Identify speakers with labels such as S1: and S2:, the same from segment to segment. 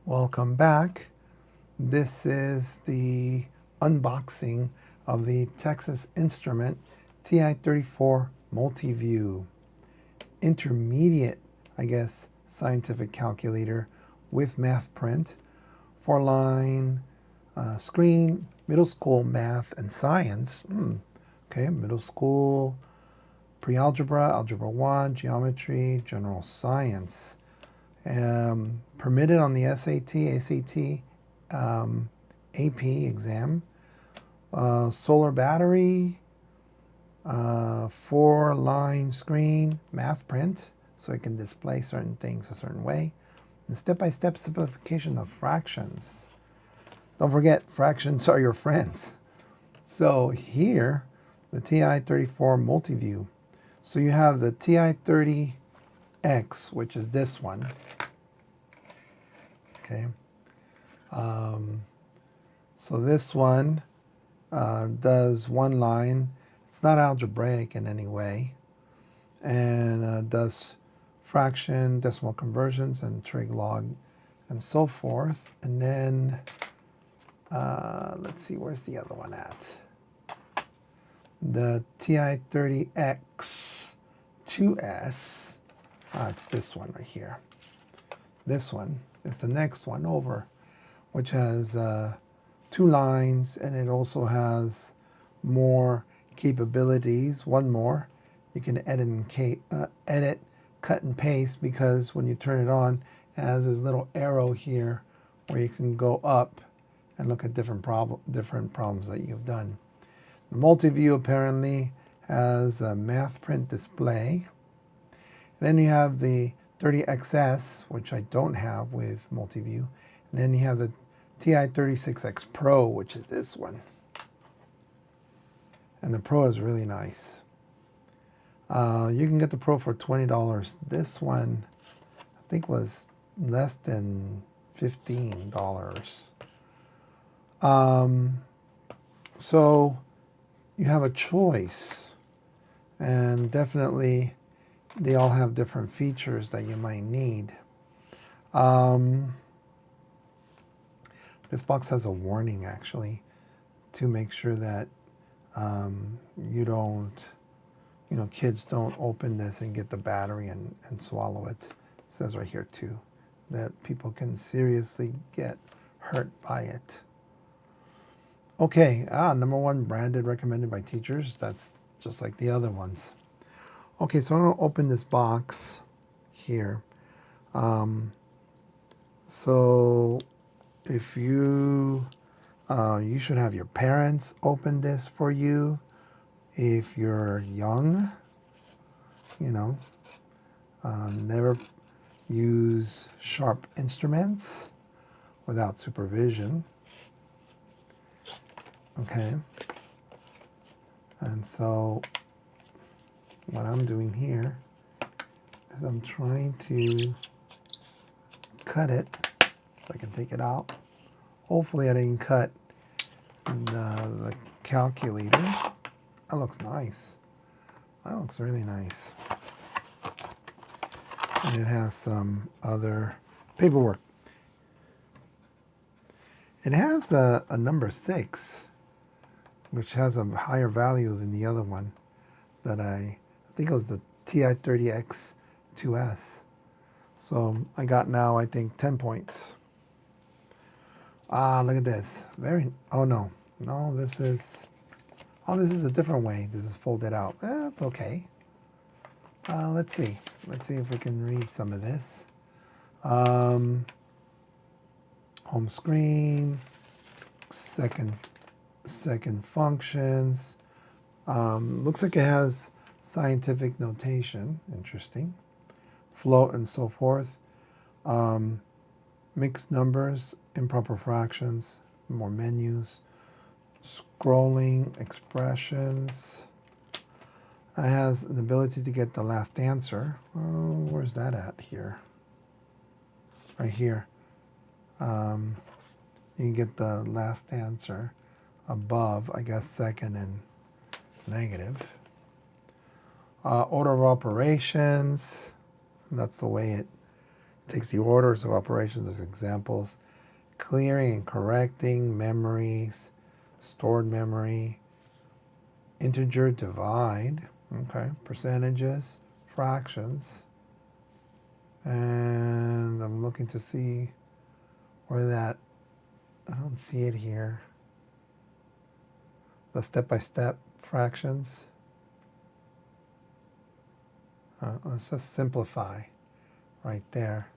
S1: Welcome back. This is the unboxing of the Texas Instrument TI-34 Multiview intermediate, scientific calculator with math print, 4-line screen, middle school math and science. Okay, middle school, pre-algebra, algebra 1, geometry, general science. Permitted on the SAT, ACT, AP exam. Solar battery, 4-line screen, math print, so it can display certain things a certain way. And step-by-step simplification of fractions. Don't forget, fractions are your friends. So here, the TI-34 Multiview. So you have the TI-30X, which is this one. Okay. So this one does one line. It's not algebraic in any way, and does fraction, decimal conversions, and trig, log, and so forth. And then let's see, where's the other one at? The TI-30X 2S. It's this one right here. This one is the next one over, which has 2 lines, and it also has more capabilities. One more, you can edit, cut and paste, because when you turn it on, it has this little arrow here where you can go up and look at different problems that you've done. The multi-view apparently has a math print display. And then you have the 30XS, which I don't have with multi-view. And then you have the TI-36X Pro, which is this one. And the Pro is really nice. You can get the Pro for $20. This one, I think, was less than $15. So you have a choice, and definitely they all have different features that you might need. This box has a warning, actually, to make sure that kids don't open this and get the battery and swallow it. It says right here, too, that people can seriously get hurt by it. Okay, number 1, branded, recommended by teachers. That's just like the other ones. Okay, so I'm going to open this box here. So if you should have your parents open this for you. If you're young, never use sharp instruments without supervision. Okay. And so what I'm doing here is I'm trying to cut it so I can take it out. Hopefully I didn't cut the calculator. That looks nice. That looks really nice. And it has some other paperwork. It has a number 6, which has a higher value than the other one that I think it was the TI-30X 2S. So I got now, I think, 10 points. Look at this. No, this is a different way. This is folded out. That's okay. Let's see if we can read some of this. Home screen, second functions. Looks like it has scientific notation. Interesting. Float and so forth. Mixed numbers, improper fractions, more menus, scrolling, expressions. It has an ability to get the last answer. Oh, where's that at here? Right here. You can get the last answer above, I guess, second and negative. Order of operations. That's the way it Takes the orders of operations as examples. Clearing and correcting memories, stored memory, integer divide, okay, percentages, fractions. And I'm looking to see where that, I don't see it here. The step-by-step fractions. It says simplify right there.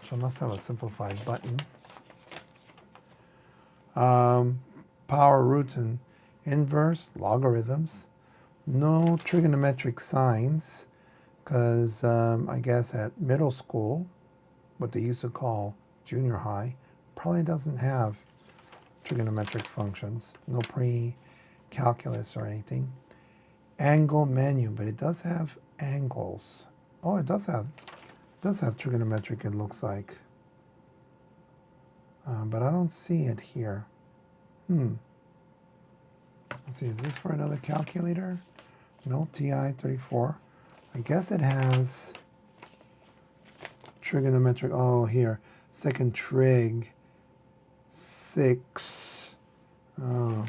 S1: So I must have a simplified button. Power roots and inverse, logarithms. No trigonometric signs, because I guess at middle school, what they used to call junior high, probably doesn't have trigonometric functions. No pre-calculus or anything. Angle menu, but it does have angles. Oh, it does have trigonometric, it looks like. But I don't see it here. Let's see, is this for another calculator? No, TI-34. I guess it has trigonometric. Oh, here, second trig, 6. Oh.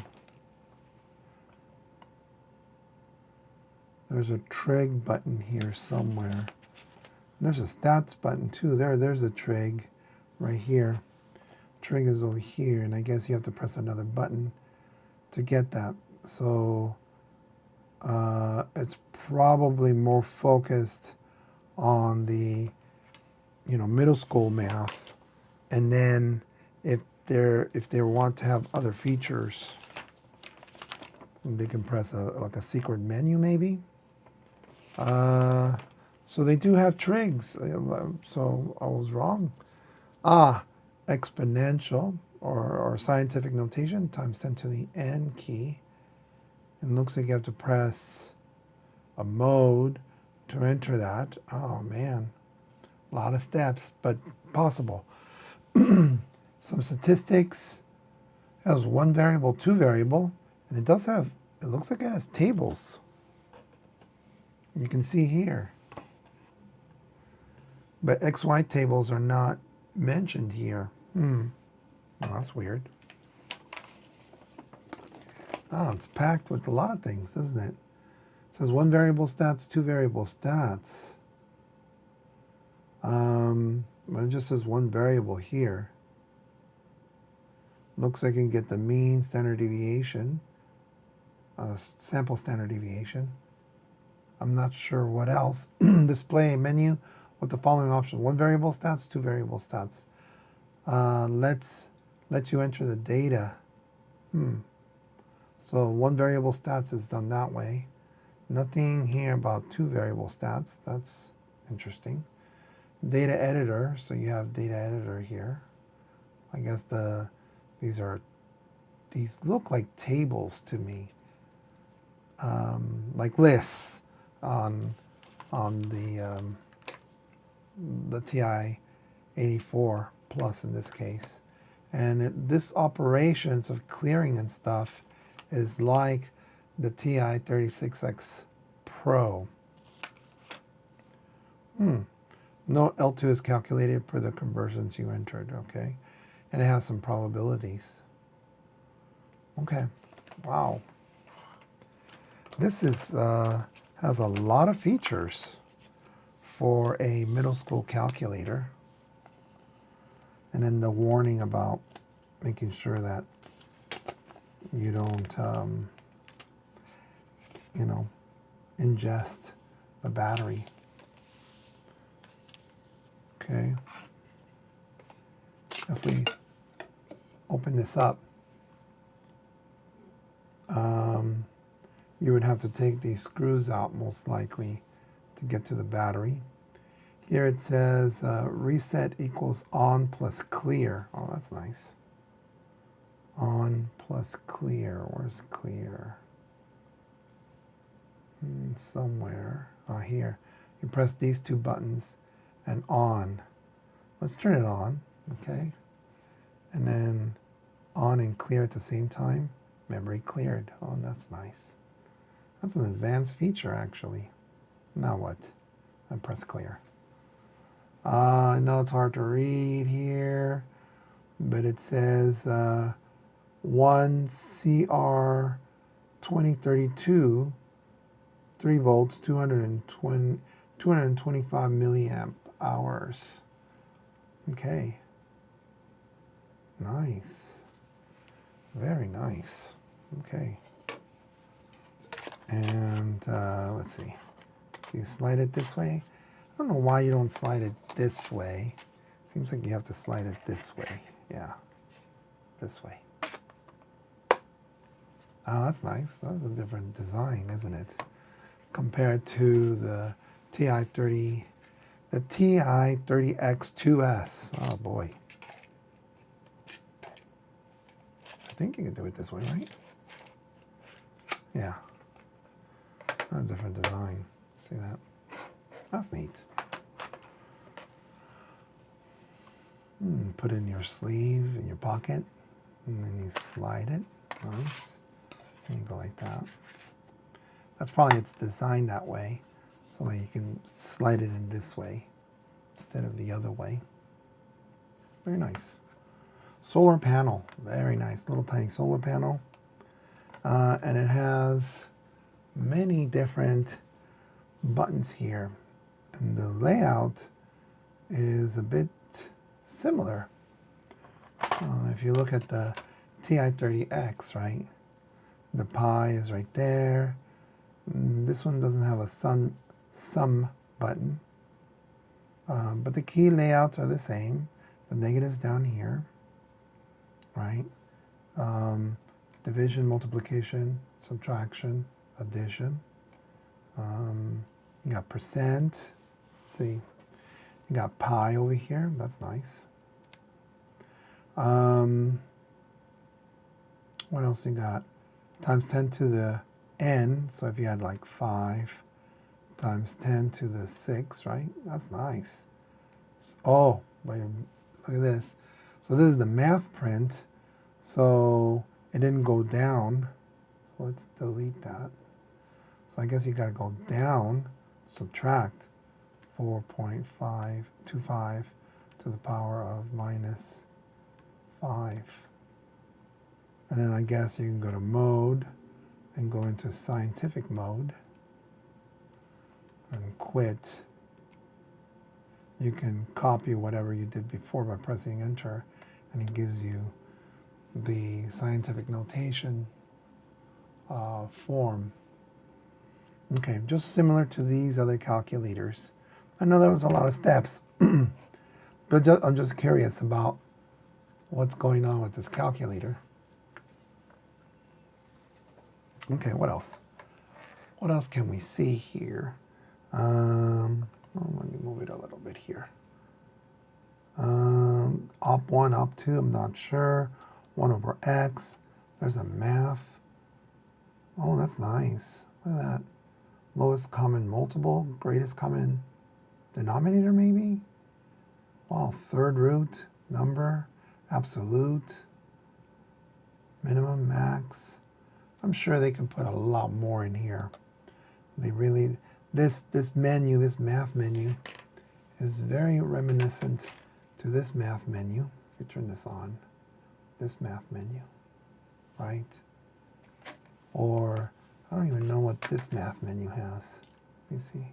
S1: There's a trig button here somewhere. There's a stats button too. There's a trig right here. Trig is over here, and I guess you have to press another button to get that. So it's probably more focused on the middle school math, and then if they want to have other features, they can press like a secret menu maybe. So they do have trigs. So I was wrong. Exponential or scientific notation times 10 to the n key. It looks like you have to press a mode to enter that. Oh man, a lot of steps, but possible. Some statistics. It has one variable, two variable, and it does have, it looks like it has tables. You can see here. But XY tables are not mentioned here. Well, that's weird. Oh, it's packed with a lot of things, isn't it? It says one variable stats, two variable stats. But it just says one variable here. Looks like you can get the mean, standard deviation, sample standard deviation. I'm not sure what else. Display menu with the following options. One variable stats, two variable stats. Let's you enter the data. So one variable stats is done that way. Nothing here about two variable stats. That's interesting. Data editor, so you have data editor here. I guess these look like tables to me. Like lists on the TI-84 Plus in this case. And this operations of clearing and stuff is like the TI-36X Pro. No L2 is calculated per the conversions you entered, okay? And it has some probabilities. Okay, wow. This is has a lot of features for a middle school calculator. And then the warning about making sure that you don't, ingest the battery. Okay. If we open this up, you would have to take these screws out most likely to get to the battery. Here it says reset equals on plus clear. Oh, that's nice. On plus clear. Where's clear? Somewhere. Here. You press these two buttons and on. Let's turn it on, okay? And then on and clear at the same time. Memory cleared. Oh, that's nice. That's an advanced feature, actually. Now what? I press clear. I know it's hard to read here, but it says 1 CR 2032, 3 volts, 225 milliamp hours. Okay. Nice. Very nice. Okay. And let's see. You slide it this way. I don't know why you don't slide it this way. Seems like you have to slide it this way. Yeah. This way. Oh, that's nice. That's a different design, isn't it? Compared to the TI-34X 2S. Oh boy. I think you can do it this way, right? Yeah. A different design. See that? That's neat. Put it in your sleeve, in your pocket, and then you slide it. Nice. And you go like that. That's probably it's designed that way, so that you can slide it in this way instead of the other way. Very nice. Solar panel, very nice. Little tiny solar panel. And it has many different buttons here. And the layout is a bit similar. If you look at the TI-30X, right? The pi is right there. This one doesn't have a sum button. But the key layouts are the same. The negative's down here, right? Division, multiplication, subtraction, addition. You got percent. Let's see. You got pi over here. That's nice. What else you got? Times 10 to the n. So if you had like 5 times 10 to the 6, right? That's nice. Oh, look at this. So this is the math print. So it didn't go down. So let's delete that. So I guess you got to go down, subtract 4.525 to the power of minus 5. And then I guess you can go to mode and go into scientific mode and quit. You can copy whatever you did before by pressing enter, and it gives you the scientific notation form. Okay, just similar to these other calculators. I know there was a lot of steps, but I'm just curious about what's going on with this calculator. Okay, what else? What else can we see here? Let me move it a little bit here. Op 1, op 2, I'm not sure. 1 over x. There's a math. Oh, that's nice. Look at that. Lowest common multiple, greatest common denominator, maybe? Wow, third root, number, absolute, minimum, max. I'm sure they can put a lot more in here. They really, this menu, this math menu, is very reminiscent to this math menu. If you turn this on, this math menu, right? Or I don't even know what this math menu has. Let me see.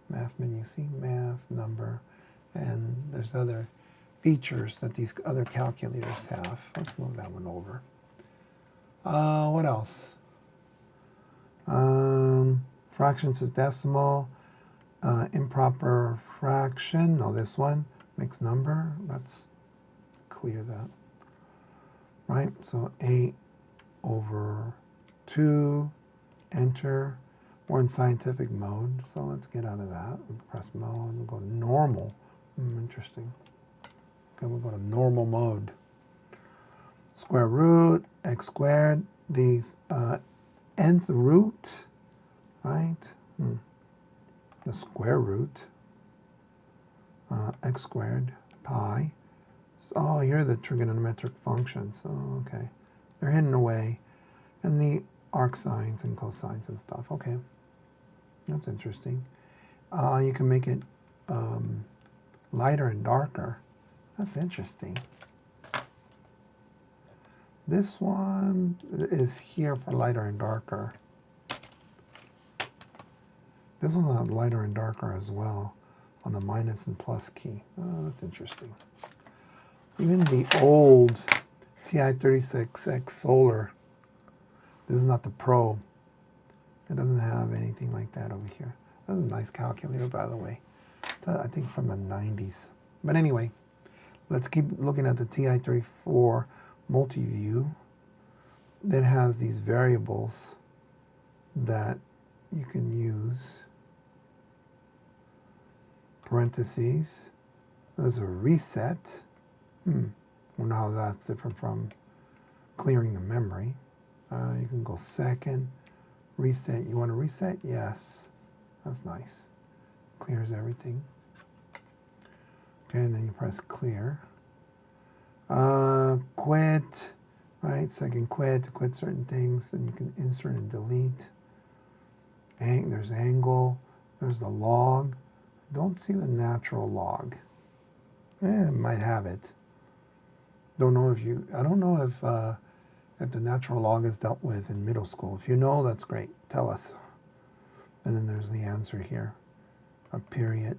S1: Math menu, see math, number, and there's other features that these other calculators have. Let's move that one over. What else? Fractions is decimal. Improper fraction. No, this one. Mixed number. Let's clear that. Right? So 8 over 2. Enter. We're in scientific mode. So let's get out of that. We'll press mode. We'll go normal. Interesting. Okay, we'll go to normal mode. Square root, x squared, the nth root, right? The square root, x squared, pi. So, here are the trigonometric functions. Oh, okay. They're hidden away. And the arcsines and cosines and stuff. Okay. That's interesting. You can make it lighter and darker. That's interesting. This one is here for lighter and darker. This one's on lighter and darker as well on the minus and plus key. Oh, that's interesting. Even the old TI-34X Solar, this is not the Pro. It doesn't have anything like that over here. That's a nice calculator, by the way. It's, I think, from the 90s. But anyway, let's keep looking at the TI-34 Multiview. That has these variables that you can use. Parentheses. There's a reset. Wonder how that's different from clearing the memory. You can go second. Reset. You want to reset? Yes. That's nice. Clears everything. Okay, and then you press clear. Quit. Right? Second quit to quit certain things. Then you can insert and delete. There's angle. There's the log. Don't see the natural log. It might have it. Don't know if you. I don't know if the natural log is dealt with in middle school. If you know, that's great. Tell us. And then there's the answer here. A period.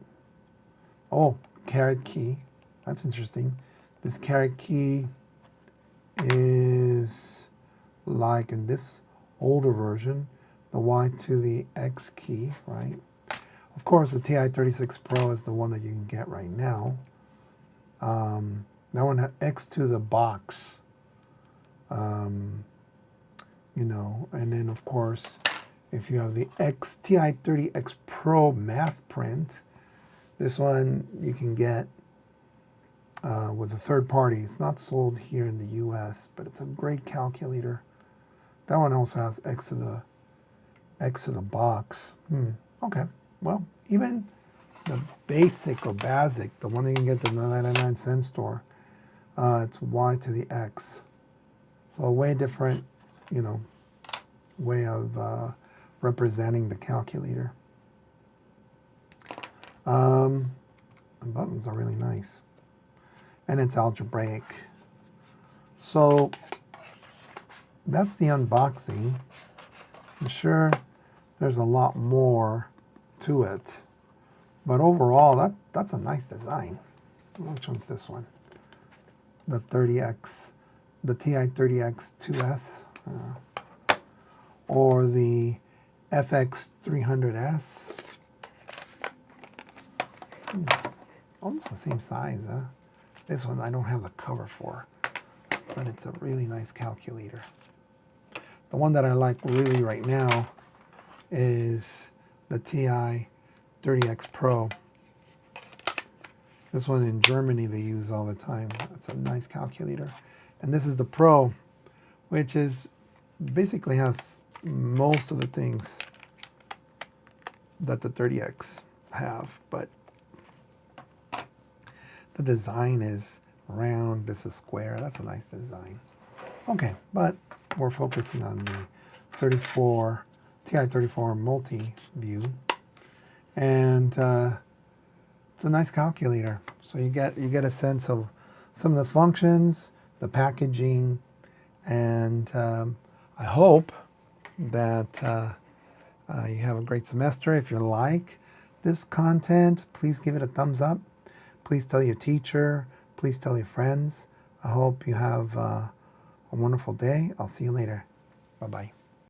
S1: Oh, caret key. That's interesting. This caret key is like in this older version, the y to the x key, right? Of course, the TI-36 Pro is the one that you can get right now. That one has x to the box, you know, and then of course, if you have the TI-30X Pro math print, this one you can get with a third party. It's not sold here in the US, but it's a great calculator. That one also has x to the box. Okay, well, even the basic or basic, the one that you can get at the 99-cent store, it's y to the x. So a way different, you know, way of representing the calculator. The buttons are really nice. And it's algebraic. So that's the unboxing. I'm sure there's a lot more to it. But overall, that's a nice design. Which one's this one? The 30X, the TI-30X 2S, or the FX300S. Almost the same size, huh? This one I don't have the cover for, but it's a really nice calculator. The one that I like really right now is the TI-30X Pro. This one in Germany they use all the time. It's a nice calculator. And this is the Pro, which is basically has most of the things that the 30X have, but the design is round, this is square. That's a nice design. Okay, but we're focusing on the TI-34 Multiview, and it's a nice calculator. So you get a sense of some of the functions, the packaging, and I hope that you have a great semester. If you like this content, please give it a thumbs up. Please tell your teacher. Please tell your friends. I hope you have a wonderful day. I'll see you later. Bye-bye.